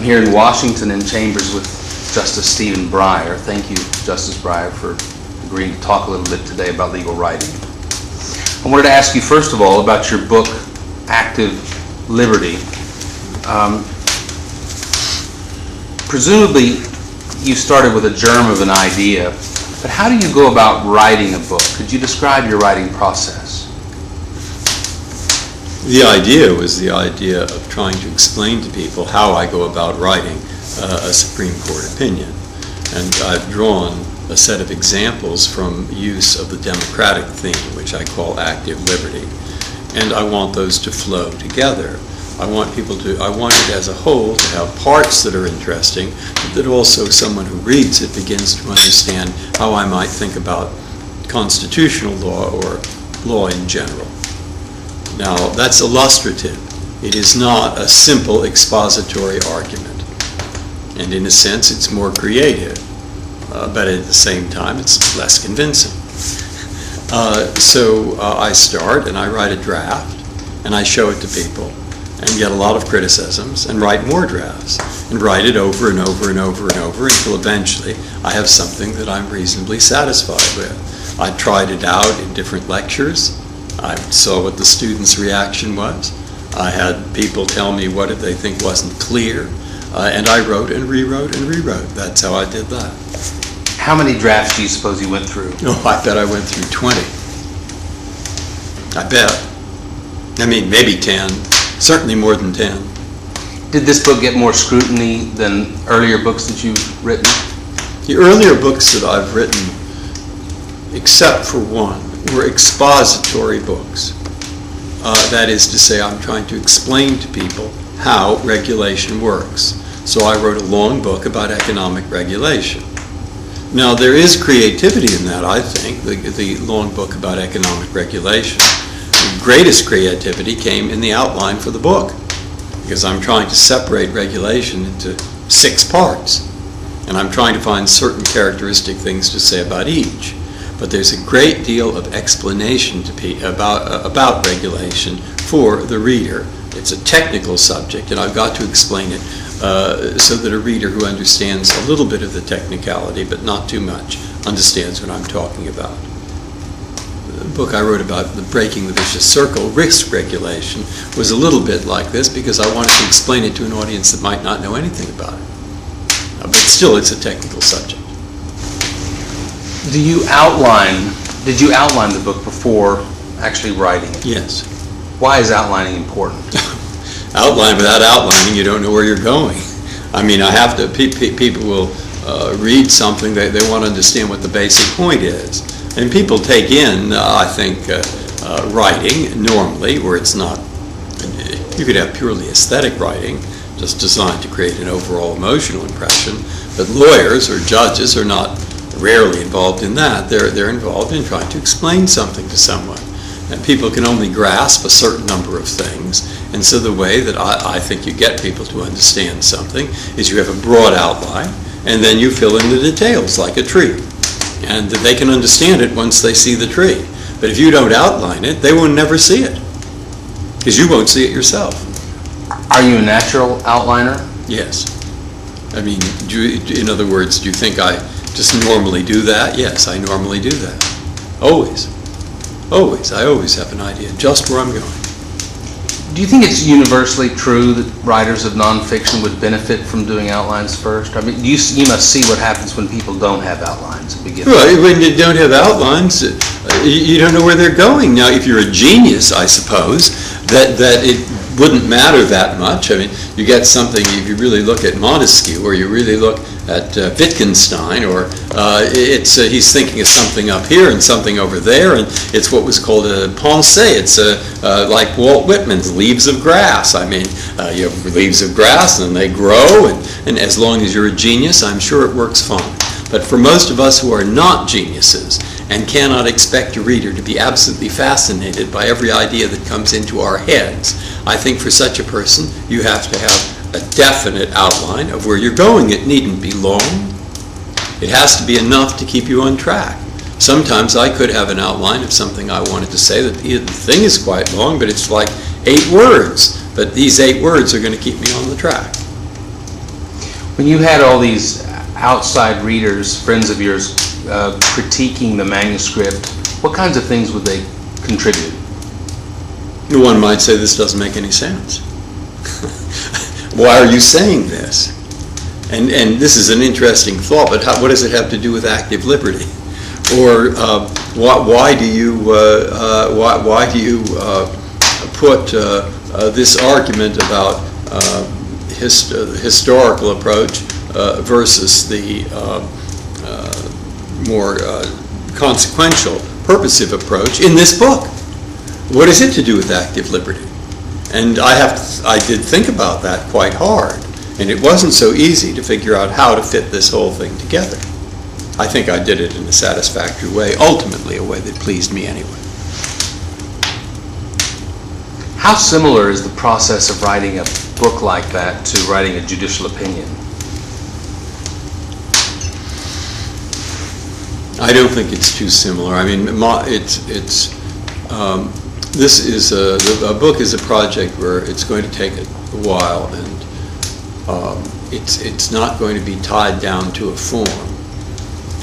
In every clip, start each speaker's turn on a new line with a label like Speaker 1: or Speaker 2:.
Speaker 1: I'm here in Washington in chambers with Justice Stephen Breyer. Thank you, Justice Breyer, for agreeing to talk a little bit today about legal writing. I wanted to ask you, first of all, about your book, Active Liberty. Presumably, you started with a germ of an idea, but how do you go about writing a book? Could you describe your writing process?
Speaker 2: The idea was the idea of trying to explain to people how I go about writing a Supreme Court opinion. And I've drawn a set of examples from use of the democratic theme, which I call active liberty. And I want those to flow together. I want it as a whole to have parts that are interesting, but that also someone who reads it begins to understand how I might think about constitutional law or law in general. Now, that's illustrative. It is not a simple expository argument. And in a sense, it's more creative. But at the same time, it's less convincing. So I start and I write a draft and I show it to people and get a lot of criticisms and write more drafts and write it over and over and over and over until eventually I have something that I'm reasonably satisfied with. I tried it out in different lectures. I saw what the students' reaction was. I had people tell me what they think wasn't clear, and I wrote and rewrote and rewrote. That's how I did that.
Speaker 1: How many drafts do you suppose you went through?
Speaker 2: Oh, I bet I went through 20. I bet. I mean, maybe 10. Certainly more than 10.
Speaker 1: Did this book get more scrutiny than earlier books that you've written?
Speaker 2: The earlier books that I've written, except for one, were expository books. That is to say, I'm trying to explain to people how regulation works. So I wrote a long book about economic regulation. Now, there is creativity in that, I think, the long book about economic regulation. The greatest creativity came in the outline for the book, because I'm trying to separate regulation into 6 parts, and I'm trying to find certain characteristic things to say about each. But there's a great deal of explanation about regulation for the reader. It's a technical subject, and I've got to explain it so that a reader who understands a little bit of the technicality, but not too much, understands what I'm talking about. The book I wrote about the breaking the vicious circle, risk regulation, was a little bit like this because I wanted to explain it to an audience that might not know anything about it. But still, it's a technical subject.
Speaker 1: Did you outline the book before actually writing it?
Speaker 2: Yes.
Speaker 1: Why is outlining important?
Speaker 2: Outline without outlining, you don't know where you're going. I mean, people will read something, they want to understand what the basic point is. And people take in, I think, writing normally, where it's not, you could have purely aesthetic writing, just designed to create an overall emotional impression, but lawyers or judges are not rarely involved in that. They're involved in trying to explain something to someone. And people can only grasp a certain number of things. And so the way that I think you get people to understand something is you have a broad outline, and then you fill in the details like a tree. And they can understand it once they see the tree. But if you don't outline it, they will never see it, because you won't see it yourself.
Speaker 1: Are you a natural outliner?
Speaker 2: Yes. I mean, in other words, do you think I just normally do that? Yes, I normally do that. Always. Always. I always have an idea just where I'm going.
Speaker 1: Do you think it's universally true that writers of nonfiction would benefit from doing outlines first? I mean, you must see what happens when people don't have outlines to begin with.
Speaker 2: Well, when you don't have outlines, you don't know where they're going. Now, if you're a genius, I suppose, that it wouldn't matter that much. I mean, you get something, if you really look at Montesquieu, or you really look at Wittgenstein, or he's thinking of something up here and something over there, and it's what was called a pensée. It's like Walt Whitman's Leaves of Grass. I mean, you have leaves of grass, and they grow, and as long as you're a genius, I'm sure it works fine. But for most of us who are not geniuses and cannot expect a reader to be absolutely fascinated by every idea that comes into our heads, I think for such a person, you have to have a definite outline of where you're going. It needn't be long. It has to be enough to keep you on track. Sometimes I could have an outline of something I wanted to say that the thing is quite long, but it's like 8 words. But these 8 words are going to keep me on the track.
Speaker 1: When you had all these outside readers, friends of yours, critiquing the manuscript, what kinds of things would they contribute?
Speaker 2: One might say this doesn't make any sense. Why are you saying this? And this is an interesting thought, but what does it have to do with active liberty? Or why do you put this argument about historical approach versus the more consequential, purposive approach in this book? What is it to do with active liberty? And I did think about that quite hard, and it wasn't so easy to figure out how to fit this whole thing together. I think I did it in a satisfactory way, ultimately a way that pleased me anyway.
Speaker 1: How similar is the process of writing a book like that to writing a judicial opinion?
Speaker 2: I don't think it's too similar. I mean, this is a book is a project where it's going to take a while, and it's not going to be tied down to a form.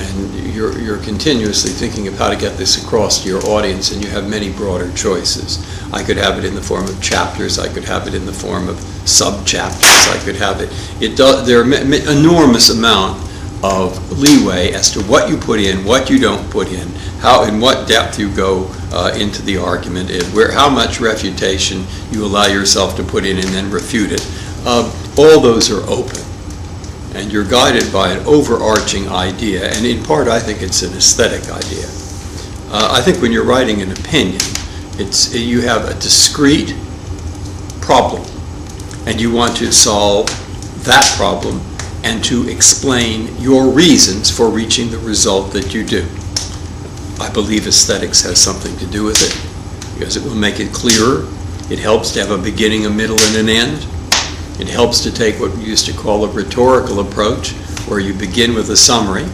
Speaker 2: And you're continuously thinking of how to get this across to your audience, and you have many broader choices. I could have it in the form of chapters. I could have it in the form of sub-chapters. I could have it. There are enormous amount of leeway as to what you put in, what you don't put in, how in what depth you go into the argument, how much refutation you allow yourself to put in and then refute it. All those are open, and you're guided by an overarching idea, and in part I think it's an aesthetic idea. I think when you're writing an opinion, you have a discrete problem, and you want to solve that problem and to explain your reasons for reaching the result that you do. I believe aesthetics has something to do with it, because it will make it clearer. It helps to have a beginning, a middle, and an end. It helps to take what we used to call a rhetorical approach, where you begin with a summary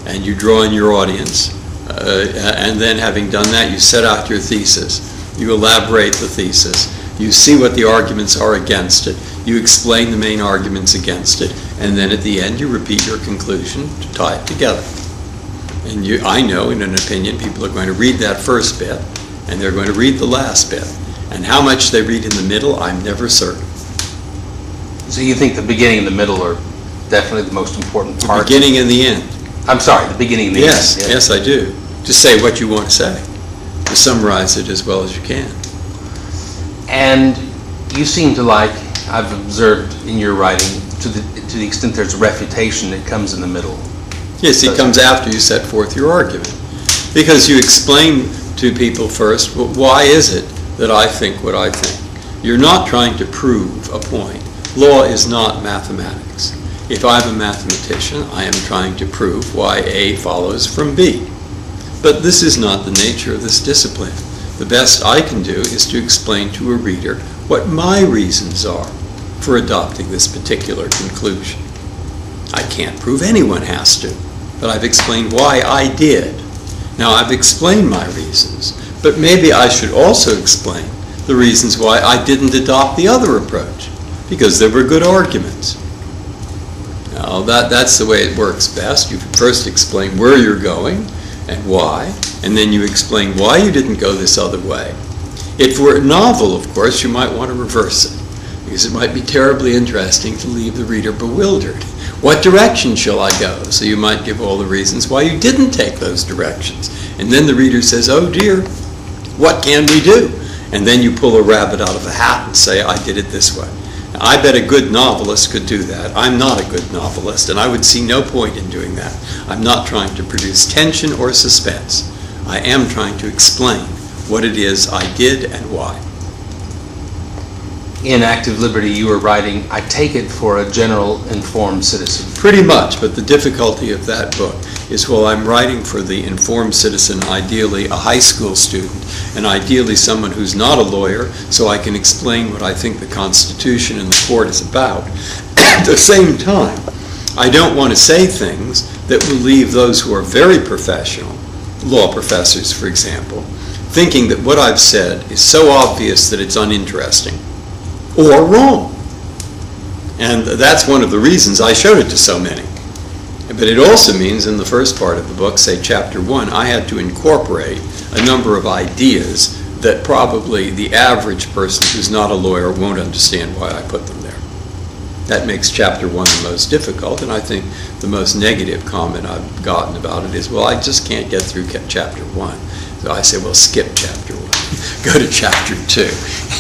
Speaker 2: and you draw in your audience, and then having done that, you set out your thesis. You elaborate the thesis. You see what the arguments are against it. You explain the main arguments against it, and then at the end you repeat your conclusion to tie it together. And I know in an opinion people are going to read that first bit, and they're going to read the last bit. And how much they read in the middle, I'm never certain.
Speaker 1: So you think the beginning and the middle are definitely the most important part?
Speaker 2: The beginning and the end.
Speaker 1: I'm sorry, the beginning and the
Speaker 2: Yes,
Speaker 1: end.
Speaker 2: yes I do. Just say what you want to say. To summarize it as well as you can.
Speaker 1: And you seem to like, I've observed in your writing, to the extent there's refutation, it comes in the middle.
Speaker 2: Yes, it comes after you set forth your argument. Because you explain to people first, well, why is it that I think what I think? You're not trying to prove a point. Law is not mathematics. If I'm a mathematician, I am trying to prove why A follows from B. But this is not the nature of this discipline. The best I can do is to explain to a reader what my reasons are for adopting this particular conclusion. I can't prove anyone has to, but I've explained why I did. Now I've explained my reasons, but maybe I should also explain the reasons why I didn't adopt the other approach, because there were good arguments. Now that's the way it works best. You first explain where you're going and why, and then you explain why you didn't go this other way. If it were a novel, of course, you might want to reverse it, because it might be terribly interesting to leave the reader bewildered. What direction shall I go? So you might give all the reasons why you didn't take those directions. And then the reader says, oh dear, what can we do? And then you pull a rabbit out of a hat and say, I did it this way. Now, I bet a good novelist could do that. I'm not a good novelist, and I would see no point in doing that. I'm not trying to produce tension or suspense. I am trying to explain what it is I did and why.
Speaker 1: In Active Liberty, you were writing, I take it, for a general informed citizen.
Speaker 2: Pretty much, but the difficulty of that book is while I'm writing for the informed citizen, ideally a high school student, and ideally someone who's not a lawyer, so I can explain what I think the Constitution and the court is about. At the same time, I don't want to say things that will leave those who are very professional, law professors, for example, thinking that what I've said is so obvious that it's uninteresting or wrong. And that's one of the reasons I showed it to so many. But it also means in the first part of the book, say chapter 1, I had to incorporate a number of ideas that probably the average person who's not a lawyer won't understand why I put them there. That makes chapter 1 the most difficult, and I think the most negative comment I've gotten about it is, well, I just can't get through chapter 1. So I say, well, skip chapter 1, go to chapter 2.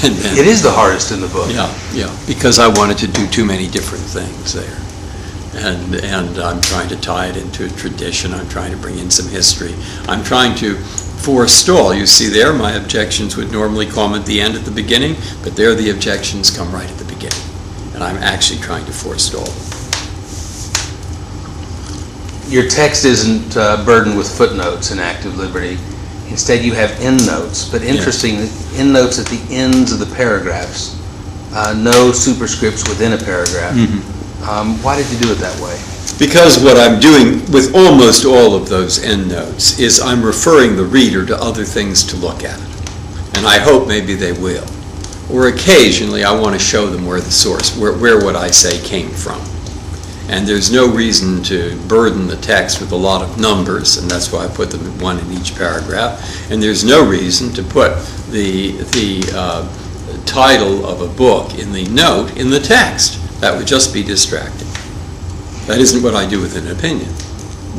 Speaker 2: And then,
Speaker 1: It is the hardest in the book.
Speaker 2: Yeah, because I wanted to do too many different things there. And I'm trying to tie it into a tradition. I'm trying to bring in some history. I'm trying to forestall. You see there, my objections would normally come at the end at the beginning, but there the objections come right at the beginning. And I'm actually trying to forestall them.
Speaker 1: Your text isn't burdened with footnotes in Active Liberty. Instead, you have endnotes, but interesting, endnotes at the ends of the paragraphs. No superscripts within a paragraph. Why did you do it that way?
Speaker 2: Because what I'm doing with almost all of those endnotes is I'm referring the reader to other things to look at. And I hope maybe they will. Or occasionally I want to show them where the source, where what I say came from. And there's no reason to burden the text with a lot of numbers, and that's why I put them one in each paragraph. And there's no reason to put the title of a book in the note in the text. That would just be distracting. That isn't what I do with an opinion.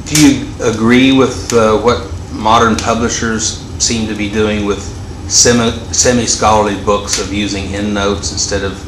Speaker 1: Do you agree with what modern publishers seem to be doing with semi-scholarly books of using endnotes instead of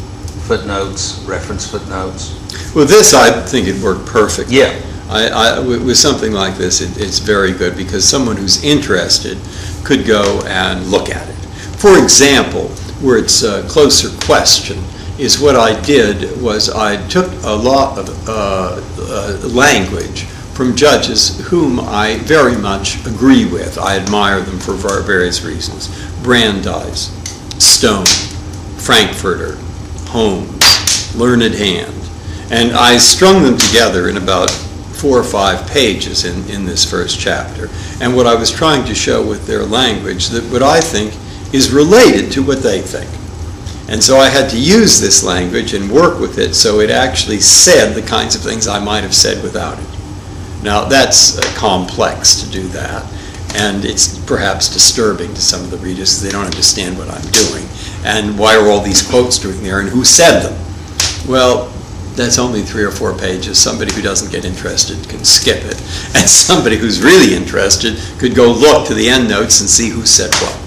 Speaker 1: footnotes, reference footnotes?
Speaker 2: Well, this, I think it worked perfectly.
Speaker 1: Yeah.
Speaker 2: With something like this, it's very good because someone who's interested could go and look at it. For example, where it's a closer question, is what I did was I took a lot of language from judges whom I very much agree with. I admire them for various reasons. Brandeis, Stone, Frankfurter, Holmes, Learned Hand. And I strung them together in about 4 or 5 pages in this first chapter. And what I was trying to show with their language, that what I think is related to what they think. And so I had to use this language and work with it so it actually said the kinds of things I might have said without it. Now that's complex to do that, and it's perhaps disturbing to some of the readers because they don't understand what I'm doing. And why are all these quotes doing there, and who said them? Well, that's only 3 or 4 pages. Somebody who doesn't get interested can skip it, and somebody who's really interested could go look to the endnotes and see who said what.